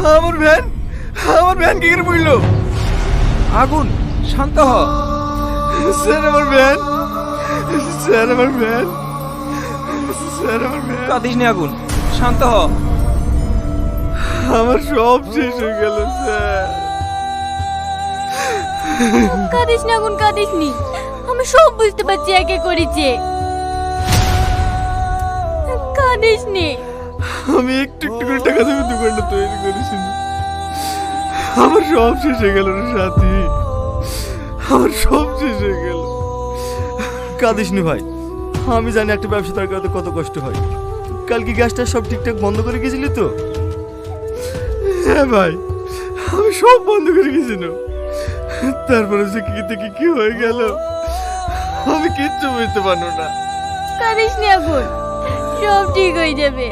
আমার ভ্যান আমার ভ্যান কি করে পড়লো? আগুন, শান্ত হ। স্যার আমার ভ্যান, স্যার আমার ভ্যান, স্যার আমার ভ্যান। কাঁদিস নি আগুন, শান্ত হ। আমার সব শেষ হয়ে গেল স্যার। কাঁদিস না আগুন, কাঁদিস নি, আমি সব বুঝতে পারছি একে করেছে। কাঁদিস নি। আমি একটু একটু করে টাকা দেবে দোকানটা তৈরি করেছি, আমার সব শেষ হয়ে গেল রে সাথী, আমার সব শেষ হয়ে গেল। কাঁদিস নি ভাই, আমি জানি একটা ব্যবসা তার করতে কত কষ্ট হয়। কালকে গ্যাসটা সব ঠিকঠাক বন্ধ করে গেছিলি তো? হ্যাঁ ভাই, আমি সব বন্ধ করে গেছিল। তারপরে যে কি থেকে কি হয়ে গেল আমি কিচ্ছু বুঝতে পারলো না। কাঁদিস নি আগুন, সব ঠিক হয়ে যাবে।